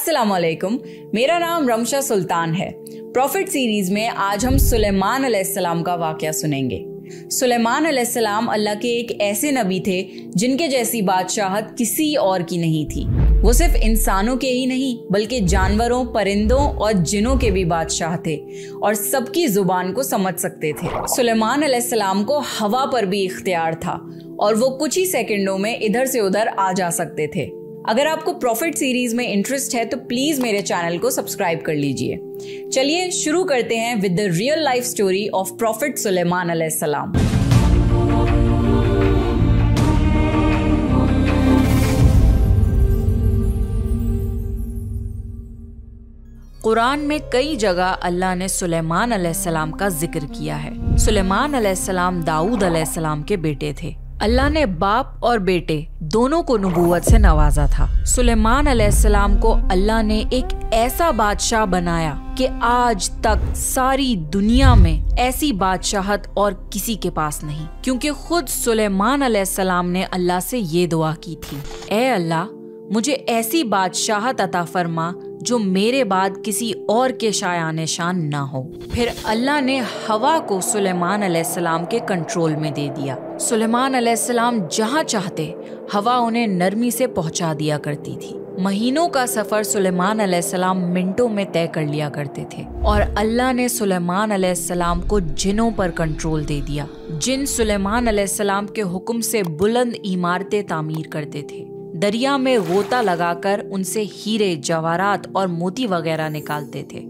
अस्सलाम वालेकुम, मेरा नाम रमशा सुल्तान है। प्रॉफिट सीरीज में आज हम सुलेमान अलैहिस्सलाम का वाकया सुनेंगे। सुलेमान अलैहिस्सलाम अल्लाह के एक ऐसे नबी थे जिनके जैसी बादशाहत किसी और की नहीं थी। वो सिर्फ इंसानों के ही नहीं बल्कि जानवरों, परिंदों और जिनों के भी बादशाह थे और सबकी जुबान को समझ सकते थे। सुलेमान अलैहिस्सलाम को हवा पर भी इख्तियार था और वो कुछ ही सेकंडों में इधर से उधर आ जा सकते थे। अगर आपको प्रॉफिट सीरीज में इंटरेस्ट है तो प्लीज मेरे चैनल को सब्सक्राइब कर लीजिए। चलिए शुरू करते हैं with the real life story of prophet Sulaiman अलैहिस्सलाम। कुरान में कई जगह अल्लाह ने सुलेमान अलैहिस्सलाम का जिक्र किया है। सुलेमान अलैहिस्सलाम दाऊद अलैहिस्सलाम के बेटे थे। अल्लाह ने बाप और बेटे दोनों को नबूवत से नवाजा था। सुलेमान अलैहिस्सलाम को अल्लाह ने एक ऐसा बादशाह बनाया कि आज तक सारी दुनिया में ऐसी बादशाहत और किसी के पास नहीं, क्योंकि खुद सुलेमान अलैहिस्सलाम ने अल्लाह से ये दुआ की थी, ऐ अल्लाह मुझे ऐसी बादशाहत अता फरमा जो मेरे बाद किसी और के शायान शान ना हो। फिर अल्लाह ने हवा को सुलेमान अलैहिस्सलाम के कंट्रोल में दे दिया। सुलेमान अलैहिस्सलाम जहाँ चाहते हवा उन्हें नरमी से पहुँचा दिया करती थी। महीनों का सफर सुलेमान अलैहिस्सलाम मिनटों में तय कर लिया करते थे और अल्लाह ने सुलेमान अलैहिस्सलाम को जिनों पर कंट्रोल दे दिया। जिन सुलेमान अलैहिस्सलाम के हुक्म से बुलंद इमारतें तामीर करते थे, दरिया में गोता लगाकर उनसे हीरे, जवाहरात और मोती वगैरह निकालते थे।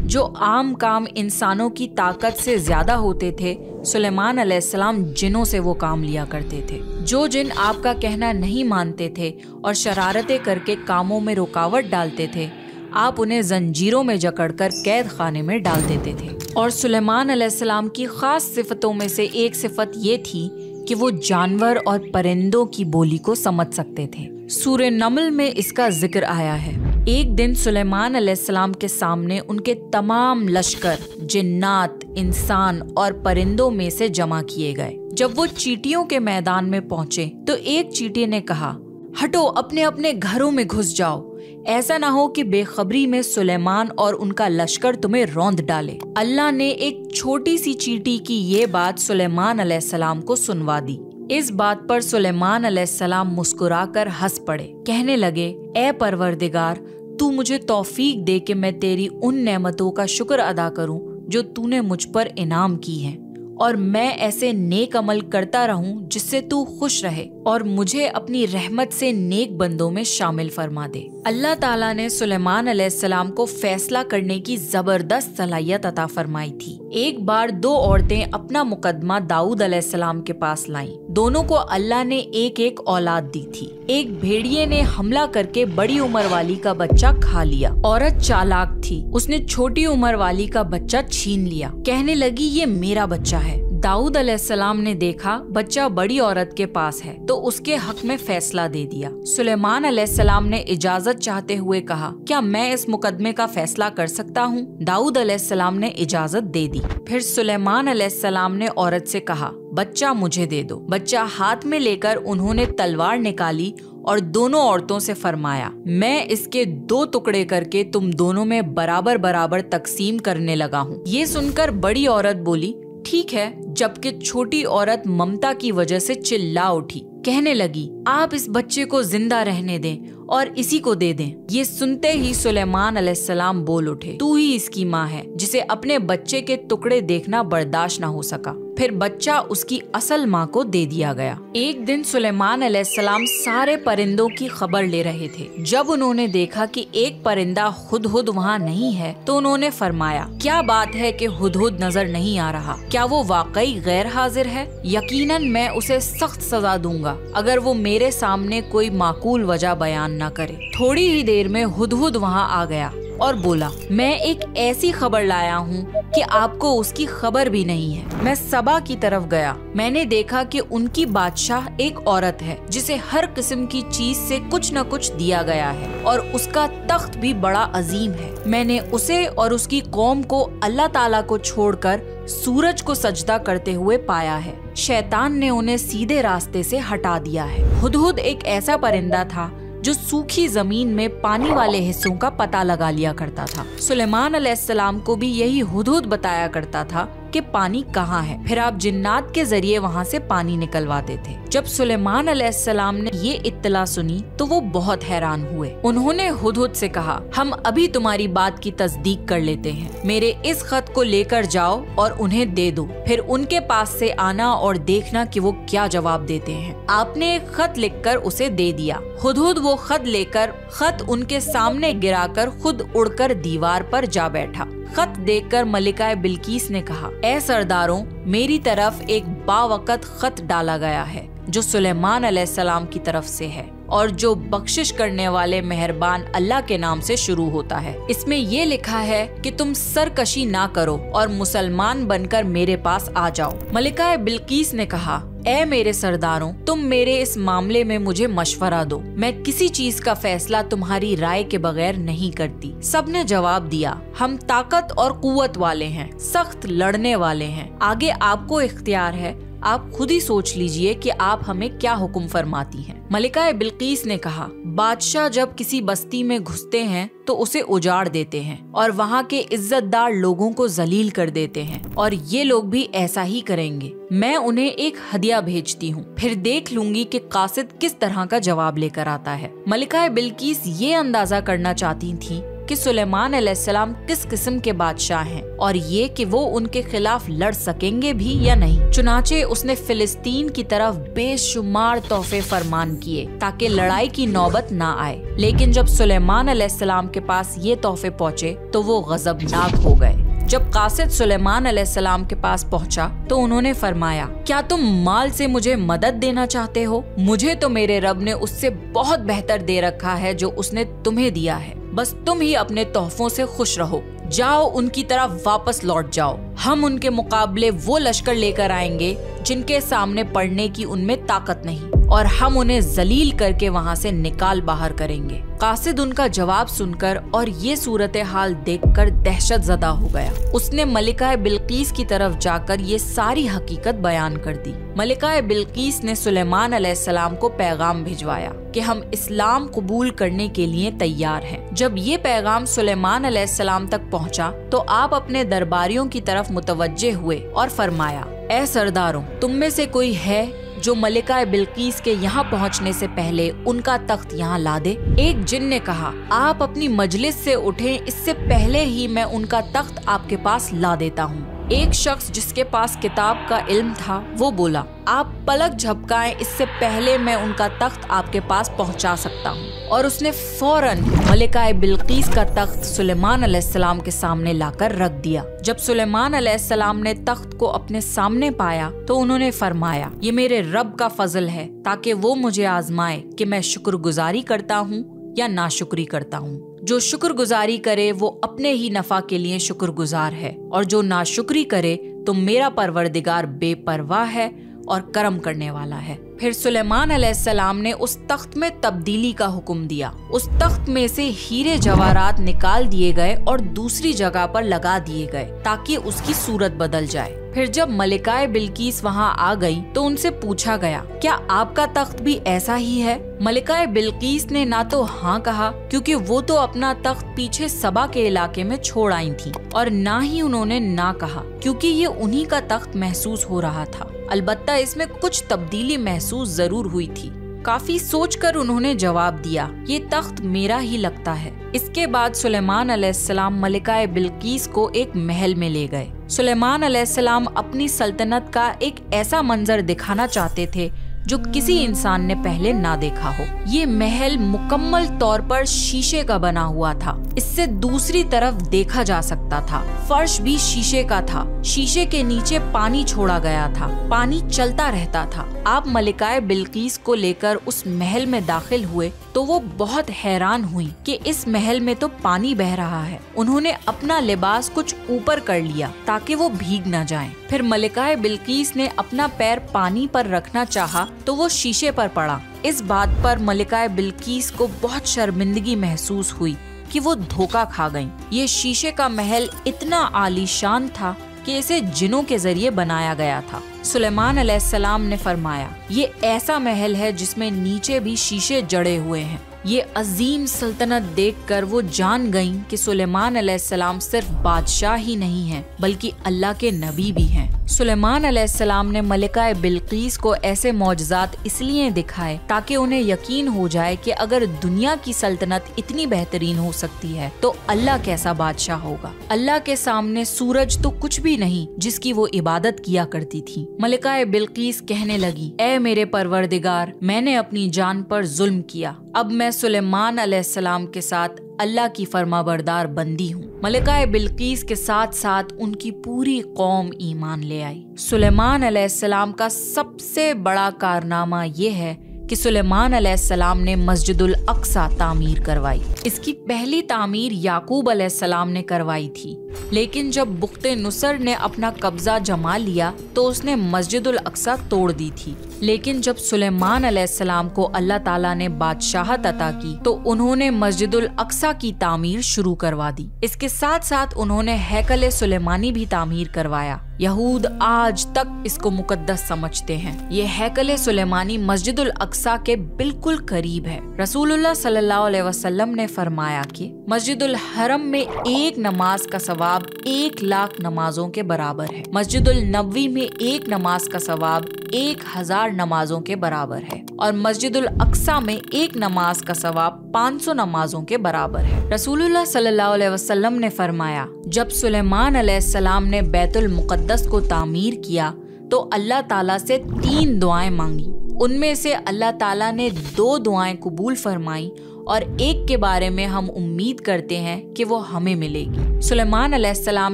जो आम काम इंसानों की ताकत से ज्यादा होते थे, सुलेमान अलैहिस्सलाम जिनों से वो काम लिया करते थे। जो जिन आपका कहना नहीं मानते थे और शरारतें करके कामों में रुकावट डालते थे, आप उन्हें जंजीरों में जकड़कर कैद खाने में डाल देते थे। और सुलेमान अलैहिस्सलाम की खास सिफतों में से एक सिफत ये थी कि वो जानवर और परिंदों की बोली को समझ सकते थे। सूरह नमल में इसका जिक्र आया है। एक दिन सुलेमान अलैहिस्सलाम के सामने उनके तमाम लश्कर जिन्नात, इंसान और परिंदों में से जमा किए गए। जब वो चींटियों के मैदान में पहुंचे तो एक चींटी ने कहा, हटो, अपने अपने घरों में घुस जाओ, ऐसा ना हो कि बेखबरी में सुलेमान और उनका लश्कर तुम्हें रौंद डाले। अल्लाह ने एक छोटी सी चींटी की ये बात सुलेमान अलैहिस्सलाम को सुनवा दी। इस बात पर सुलेमान अलैहिस्सलाम मुस्कुराकर हंस पड़े। कहने लगे, ए परवरदिगार, तू मुझे तौफीक दे कि मैं तेरी उन नेमतों का शुक्र अदा करूं जो तूने मुझ पर इनाम की हैं, और मैं ऐसे नेक अमल करता रहूं जिससे तू खुश रहे और मुझे अपनी रहमत से नेक बंदों में शामिल फरमा दे। अल्लाह ताला ने सुलेमान अलैहिस्सलाम को फैसला करने की जबरदस्त सलाहियत अता फरमाई थी। एक बार दो औरतें अपना मुकदमा दाऊद अलैहिस्सलाम के पास लाईं। दोनों को अल्लाह ने एक एक औलाद दी थी। एक भेड़िए ने हमला करके बड़ी उम्र वाली का बच्चा खा लिया। औरत चालाक थी, उसने छोटी उम्र वाली का बच्चा छीन लिया। कहने लगी, ये मेरा बच्चा है। दाऊद अलैहिस्सलाम ने देखा बच्चा बड़ी औरत के पास है तो उसके हक में फैसला दे दिया। सुलेमान अलैहिस्सलाम ने इजाजत चाहते हुए कहा, क्या मैं इस मुकदमे का फैसला कर सकता हूँ? दाऊद अलैहिस्सलाम ने इजाजत दे दी। फिर सुलेमान अलैहिस्सलाम ने औरत से कहा, बच्चा मुझे दे दो। बच्चा हाथ में लेकर उन्होंने तलवार निकाली और दोनों औरतों से फरमाया, मैं इसके दो टुकड़े करके तुम दोनों में बराबर बराबर तकसीम करने लगा हूँ। ये सुनकर बड़ी औरत बोली, ठीक है, जबकि छोटी औरत ममता की वजह से चिल्ला उठी। कहने लगी, आप इस बच्चे को जिंदा रहने दें और इसी को दे दें। ये सुनते ही सुलेमान अलैहिस्सलाम बोल उठे, तू ही इसकी माँ है, जिसे अपने बच्चे के टुकड़े देखना बर्दाश्त न हो सका। फिर बच्चा उसकी असल माँ को दे दिया गया। एक दिन सुलेमान अलैहिस्सलाम सारे परिंदों की खबर ले रहे थे। जब उन्होंने देखा कि एक परिंदा हुदहुद वहाँ नहीं है तो उन्होंने फरमाया, क्या बात है कि हुदहुद नजर नहीं आ रहा? क्या वो वाकई गैर हाजिर है? यकीनन मैं उसे सख्त सजा दूंगा अगर वो मेरे सामने कोई माकूल वजह बयान न करे। थोड़ी ही देर में हुदहुद वहाँ आ गया और बोला, मैं एक ऐसी खबर लाया हूँ कि आपको उसकी खबर भी नहीं है। मैं सबा की तरफ गया। मैंने देखा कि उनकी बादशाह एक औरत है जिसे हर किस्म की चीज से कुछ न कुछ दिया गया है और उसका तख्त भी बड़ा अजीम है। मैंने उसे और उसकी कौम को अल्लाह ताला को छोड़कर सूरज को सजदा करते हुए पाया है। शैतान ने उन्हें सीधे रास्ते से हटा दिया है। हुदहुद एक ऐसा परिंदा था जो सूखी जमीन में पानी वाले हिस्सों का पता लगा लिया करता था। सुलेमान अलैहिस्सलाम को भी यही हुदहुद बताया करता था कि पानी कहाँ है, फिर आप जिन्नात के जरिए वहाँ से पानी निकलवाते थे। जब सुलेमान अलैहिस्सलाम ने ये इत्तला सुनी तो वो बहुत हैरान हुए। उन्होंने हुदहुद से कहा, हम अभी तुम्हारी बात की तस्दीक कर लेते हैं, मेरे इस खत को लेकर जाओ और उन्हें दे दो, फिर उनके पास से आना और देखना कि वो क्या जवाब देते हैं। आपने एक खत लिखकर उसे दे दिया। हुदहुद वो खत लेकर खत उनके सामने गिराकर खुद उड़कर दीवार पर जा बैठा। खत देखकर मलिका बिल्कीस ने कहा, ऐ सरदारों, मेरी तरफ एक बावकत खत डाला गया है जो सुलेमान अलैहिस्सलाम की तरफ से है और जो बख्शिश करने वाले मेहरबान अल्लाह के नाम से शुरू होता है। इसमें ये लिखा है कि तुम सरकशी ना करो और मुसलमान बनकर मेरे पास आ जाओ। मलिका बिल्कीस ने कहा, ऐ मेरे सरदारों, तुम मेरे इस मामले में मुझे मशवरा दो, मैं किसी चीज का फैसला तुम्हारी राय के बगैर नहीं करती। सबने जवाब दिया, हम ताकत और कुव्वत वाले हैं, सख्त लड़ने वाले हैं, आगे आपको इख्तियार है, आप खुद ही सोच लीजिए कि आप हमें क्या हुक्म फरमाती हैं। मलिका बिल्कीस ने कहा, बादशाह जब किसी बस्ती में घुसते हैं तो उसे उजाड़ देते हैं और वहाँ के इज्जतदार लोगों को जलील कर देते हैं, और ये लोग भी ऐसा ही करेंगे। मैं उन्हें एक हदिया भेजती हूँ, फिर देख लूंगी कि कासिद किस तरह का जवाब लेकर आता है। मलिका बिल्कीस ये अंदाजा करना चाहती थी कि सुलेमान अलैहिस्सलाम किस किस्म के बादशाह हैं और ये कि वो उनके खिलाफ लड़ सकेंगे भी या नहीं। चुनाचे उसने फिलिस्तीन की तरफ बेशुमार तोहफे फरमान किए ताकि लड़ाई की नौबत ना आए, लेकिन जब सुलेमान अलैहिस्सलाम के पास ये तोहफे पहुँचे तो वो गजबनाक हो गए। जब कासिद सुलेमान अलैहिस्सलाम के पास पहुंचा तो उन्होंने फरमाया, क्या तुम माल से मुझे मदद देना चाहते हो? मुझे तो मेरे रब ने उससे बहुत बेहतर दे रखा है जो उसने तुम्हें दिया है, बस तुम ही अपने तोहफों से खुश रहो। जाओ, उनकी तरफ वापस लौट जाओ। हम उनके मुकाबले वो लश्कर लेकर आएंगे जिनके सामने पड़ने की उनमें ताकत नहीं, और हम उन्हें जलील करके वहाँ से निकाल बाहर करेंगे। कासिद उनका जवाब सुनकर और ये सूरत हाल देखकर दहशत ज़दा हो गया। उसने मलिका बिल्कीस की तरफ जाकर ये सारी हकीकत बयान कर दी। मलिका बिल्कीस ने सुलेमान अलैहिस्सलाम को पैगाम भिजवाया कि हम इस्लाम कबूल करने के लिए तैयार हैं। जब ये पैगाम सुलेमान अलैहिस्सलाम तक पहुंचा तो आप अपने दरबारियों की तरफ मुतवज्जे हुए और फरमाया, ऐ सरदारों, तुम में से कोई है जो मलिका बिल्कीस के यहाँ पहुँचने से पहले उनका तख्त यहाँ ला दे? एक जिन ने कहा, आप अपनी मजलिस से उठें, इससे पहले ही मैं उनका तख्त आपके पास ला देता हूँ। एक शख्स जिसके पास किताब का इल्म था वो बोला, आप पलक झपकाएं, इससे पहले मैं उनका तख्त आपके पास पहुंचा सकता हूं। और उसने फौरन मलिका बिल्कीस का तख्त सुलेमान अलैहिस्सलाम के सामने लाकर रख दिया। जब सुलेमान अलैहिस्सलाम ने तख्त को अपने सामने पाया तो उन्होंने फरमाया, ये मेरे रब का फजल है ताकि वो मुझे आजमाए कि मैं शुक्रगुजारी करता हूँ या नाशुक्री करता हूँ। जो शुक्रगुजारी करे वो अपने ही नफा के लिए शुक्रगुजार है, और जो नाशुक्री करे तो मेरा परवरदिगार बेपरवाह है और करम करने वाला है। फिर सुलेमान अलैहिस्सलाम ने उस तख्त में तब्दीली का हुक्म दिया। उस तख्त में से हीरे जवाहरात निकाल दिए गए और दूसरी जगह पर लगा दिए गए ताकि उसकी सूरत बदल जाए। फिर जब मलिका बिल्कीस वहाँ आ गई तो उनसे पूछा गया, क्या आपका तख्त भी ऐसा ही है? मलिका बिल्कीस ने ना तो हाँ कहा, क्योंकि वो तो अपना तख्त पीछे सबा के इलाके में छोड़ आई थी, और ना ही उन्होंने ना कहा क्योंकि ये उन्हीं का तख्त महसूस हो रहा था। अलबत्ता इसमें कुछ तब्दीली महसूस जरूर हुई थी। काफी सोचकर उन्होंने जवाब दिया, ये तख्त मेरा ही लगता है। इसके बाद सुलेमान अलैहिस्सलाम मलिका बिल्कीस को एक महल में ले गए। सुलेमान अलैहिस्सलाम अपनी सल्तनत का एक ऐसा मंजर दिखाना चाहते थे जो किसी इंसान ने पहले ना देखा हो। ये महल मुकम्मल तौर पर शीशे का बना हुआ था। इससे दूसरी तरफ देखा जा सकता था। फर्श भी शीशे का था। शीशे के नीचे पानी छोड़ा गया था। पानी चलता रहता था। आप मलिका बिल्कीस को लेकर उस महल में दाखिल हुए तो वो बहुत हैरान हुई कि इस महल में तो पानी बह रहा है। उन्होंने अपना लिबास कुछ ऊपर कर लिया ताकि वो भीग न जाएं। फिर मलिका बिल्कीस ने अपना पैर पानी पर रखना चाहा तो वो शीशे पर पड़ा। इस बात पर मलिका बिल्कीस को बहुत शर्मिंदगी महसूस हुई कि वो धोखा खा गईं। ये शीशे का महल इतना आलीशान था कि इसे जिनों के जरिए बनाया गया था। सुलेमान अलैहिस्सलाम ने फरमाया, ये ऐसा महल है जिसमें नीचे भी शीशे जड़े हुए हैं ये अजीम सल्तनत देखकर वो जान गईं कि सुलेमान अलैहिस्सलाम सिर्फ बादशाह ही नहीं हैं बल्कि अल्लाह के नबी भी हैं। सुलेमान अलैहिस्सलाम ने मलिका बिल्कीस को ऐसे मौजज़ात इसलिए दिखाए ताकि उन्हें यकीन हो जाए कि अगर दुनिया की सल्तनत इतनी बेहतरीन हो सकती है तो अल्लाह कैसा बादशाह होगा। अल्लाह के सामने सूरज तो कुछ भी नहीं जिसकी वो इबादत किया करती थी। मलिका बिल्कीस कहने लगी, ऐ मेरे परवरदिगार, मैंने अपनी जान पर जुल्म किया, अब मैं सुलेमान अलैहिस्सलाम के साथ अल्लाह की फरमाबरदार बंदी हूँ। मलिका बिल्कीस के साथ साथ उनकी पूरी कौम ईमान ले आई। सुलेमान अलैहिस्सलाम का सबसे बड़ा कारनामा ये है कि सुलेमान अलैहिस्सलाम ने मस्जिदुल अक्सा तामीर करवाई। इसकी पहली तामीर याकूब अलैहिस्सलाम ने करवाई थी, लेकिन जब बुख्ते नुसर ने अपना कब्जा जमा लिया तो उसने मस्जिदुल अक्सा तोड़ दी थी। लेकिन जब सुलेमान अलैहिस्सलाम को अल्लाह ताला ने बादशाहत अता की तो उन्होंने मस्जिदुल अक्सा की तामीर शुरू करवा दी। इसके साथ साथ उन्होंने हैकल सुलेमानी भी तामीर करवाया। यहूद आज तक इसको मुकद्दस समझते हैं। ये हैकल सुलेमानी मस्जिदुल अक्सा के बिल्कुल करीब है। रसूलुल्लाह सल्लल्लाहु अलैहि वसल्लम ने फरमाया कि मस्जिदुल हरम में एक नमाज का सवाब 1,00,000 नमाजों के बराबर है। मस्जिदुल नबवी में एक नमाज का सवाब 1,000 नमाजों के बराबर है और मस्जिदुल अक्सा में एक नमाज का सवाब 500 नमाजों के बराबर है। रसूलुल्लाह सल्लल्लाहु अलैहि वसल्लम ने फरमाया, जब सुलेमान अलैहिस्सलाम ने बैतुल मुक़द्दस को तामीर किया तो अल्लाह ताला से 3 दुआएं मांगी। उनमें से अल्लाह ताला ने 2 दुआएं कबूल फरमाई और एक के बारे में हम उम्मीद करते हैं कि वो हमें मिलेगी। सुलेमान अलैहिस्सलाम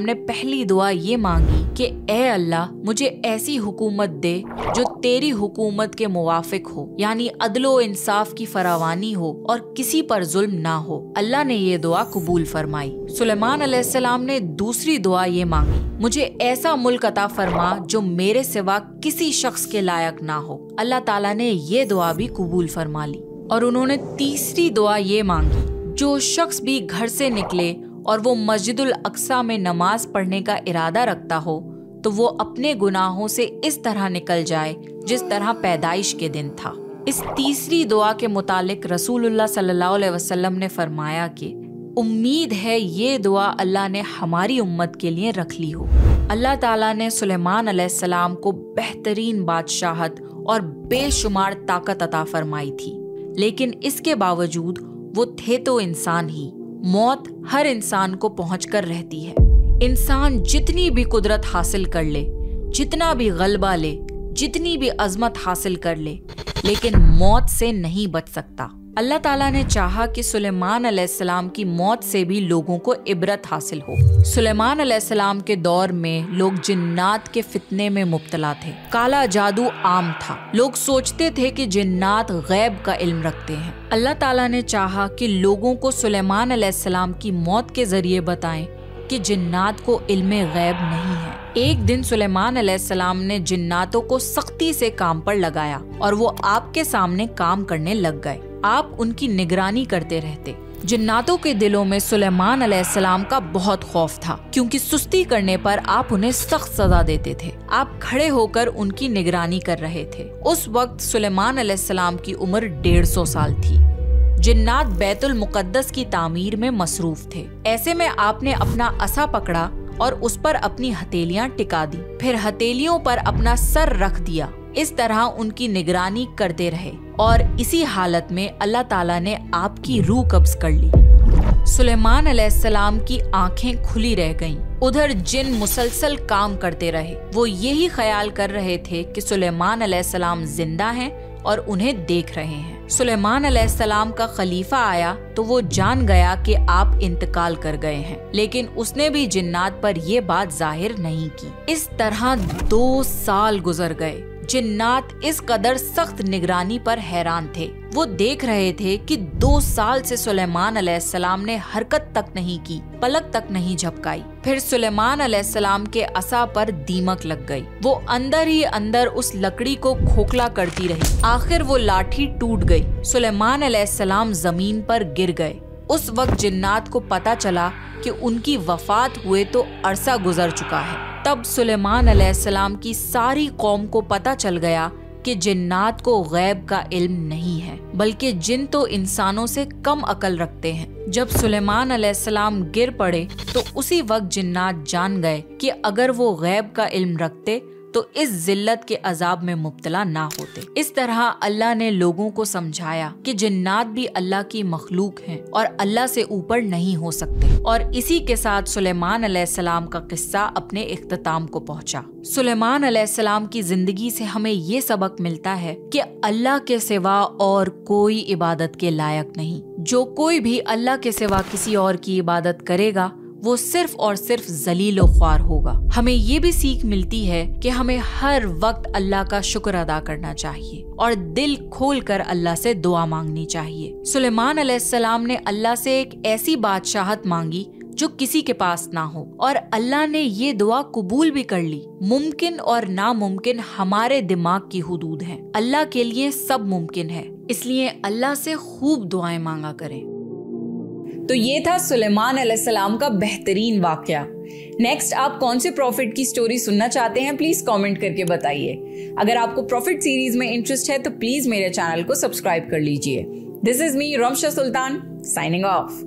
ने पहली दुआ ये मांगी कि ए अल्लाह, मुझे ऐसी हुकूमत दे जो तेरी हुकूमत के मुवाफिक हो, यानी अदलो इंसाफ की फरावानी हो और किसी पर जुल्म ना हो। अल्लाह ने ये दुआ कबूल फरमाई। सुलेमान अलैहिस्सलाम ने दूसरी दुआ ये मांगी, मुझे ऐसा मुल्क अता फरमा जो मेरे सिवा किसी शख्स के लायक ना हो। अल्लाह ताला ने ये दुआ भी कबूल फरमा ली। और उन्होंने तीसरी दुआ ये मांगी, जो शख्स भी घर से निकले और वो मस्जिदुल अक्सा में नमाज पढ़ने का इरादा रखता हो तो वो अपने गुनाहों से इस तरह निकल जाए जिस तरह पैदाइश के दिन था। इस तीसरी दुआ के मुतालिक रसूलुल्लाह सल्लल्लाहु अलैहि वसल्लम ने फरमाया कि उम्मीद है ये दुआ अल्लाह ने हमारी उम्मत के लिए रख ली हो। अल्लाह ताला ने सुलेमान अलैहिस्सलाम को बेहतरीन बादशाहत और बेशुमार ताकत अता फरमाई थी, लेकिन इसके बावजूद वो थे तो इंसान ही। मौत हर इंसान को पहुंचकर रहती है। इंसान जितनी भी कुदरत हासिल कर ले, जितना भी गलबा ले, जितनी भी अजमत हासिल कर ले, लेकिन मौत से नहीं बच सकता। अल्लाह ताला ने चाहा कि सुलेमान अलैहिस्सलाम की मौत से भी लोगों को इबरत हासिल हो। सुलेमान अलैहिस्सलाम के दौर में लोग जिन्नात के फितने में मुब्तला थे। काला जादू आम था। लोग सोचते थे कि जिन्नात गैब का इल्म रखते हैं। अल्लाह ताला ने चाहा कि लोगों को सुलेमान अलैहिस्सलाम की मौत के जरिए बताएं कि जिन्नात को इल्मे गैब नहीं है। एक दिन सुलेमान अलैहिस्सलाम ने जिन्नातों को सख्ती से काम पर लगाया और वो आपके सामने काम करने लग गए। आप उनकी निगरानी करते रहते। जिन्नातों के दिलों में सुलेमान अलैहिस्सलाम का बहुत खौफ था, क्योंकि सुस्ती करने पर आप उन्हें सख्त सजा देते थे। आप खड़े होकर उनकी निगरानी कर रहे थे। उस वक्त सुलेमान अलैहिस्सलाम की उम्र 150 साल थी। जिन्नात बैतुल मुक़द्दस की तामीर में मसरूफ थे। ऐसे में आपने अपना असा पकड़ा और उस पर अपनी हथेलियां टिका दी, फिर हथेलियों पर अपना सर रख दिया। इस तरह उनकी निगरानी करते रहे और इसी हालत में अल्लाह ताला ने आपकी रूह कब्ज कर ली। सुलेमान अलैहिस्सलाम की आंखें खुली रह गईं। उधर जिन मुसलसल काम करते रहे। वो यही ख्याल कर रहे थे कि सुलेमान अलैहिस्सलाम जिंदा हैं और उन्हें देख रहे हैं। सुलेमान अलैहिस्सलाम का खलीफा आया तो वो जान गया कि आप इंतकाल कर गए हैं, लेकिन उसने भी जिन्नात पर ये बात जाहिर नहीं की। इस तरह 2 साल गुजर गए। जिन्नात इस कदर सख्त निगरानी पर हैरान थे। वो देख रहे थे कि 2 साल से सुलेमान अलैहिस्सलाम ने हरकत तक नहीं की, पलक तक नहीं झपकाई। फिर सुलेमान अलैहिस्सलाम के असा पर दीमक लग गई। वो अंदर ही अंदर उस लकड़ी को खोखला करती रही। आखिर वो लाठी टूट गई। सुलेमान अलैहिस्सलाम जमीन पर गिर गए। उस वक्त जिन्नात को पता चला कि उनकी वफात हुए तो अरसा गुजर चुका है। तब सुलेमान अलैहिस्सलाम की सारी कौम को पता चल गया कि जिन्नात को गैब का इल्म नहीं है, बल्कि जिन तो इंसानों से कम अकल रखते हैं। जब सुलेमान अलैहिस्सलाम गिर पड़े तो उसी वक्त जिन्नात जान गए कि अगर वो गैब का इल्म रखते तो इस जिल्लत के अजाब में मुब्तला ना होते। इस तरह अल्लाह ने लोगों को समझाया कि जिन्नात भी अल्लाह की मखलूक हैं और अल्लाह से ऊपर नहीं हो सकते। और इसी के साथ सुलेमान अलैहिस्सलाम का किस्सा अपने इख्तिताम को पहुंचा। सुलेमान अलैहिस्सलाम की जिंदगी से हमें ये सबक मिलता है कि अल्लाह के सिवा और कोई इबादत के लायक नहीं। जो कोई भी अल्लाह के सिवा किसी और की इबादत करेगा वो सिर्फ और सिर्फ जलील और ख्वार होगा। हमें ये भी सीख मिलती है कि हमें हर वक्त अल्लाह का शुक्र अदा करना चाहिए और दिल खोल कर अल्लाह से दुआ मांगनी चाहिए। सुलेमान अलैहिस्सलाम ने अल्लाह से एक ऐसी बादशाहत मांगी जो किसी के पास ना हो, और अल्लाह ने ये दुआ कबूल भी कर ली। मुमकिन और नामुमकिन हमारे दिमाग की हुदूद है, अल्लाह के लिए सब मुमकिन है, इसलिए अल्लाह से खूब दुआएं मांगा करें। तो ये था सुलेमान अलैहिस्सलाम का बेहतरीन वाकया। नेक्स्ट आप कौन से प्रॉफिट की स्टोरी सुनना चाहते हैं, प्लीज कमेंट करके बताइए। अगर आपको प्रॉफिट सीरीज में इंटरेस्ट है तो प्लीज मेरे चैनल को सब्सक्राइब कर लीजिए। This is me Ramsha Sultan signing off.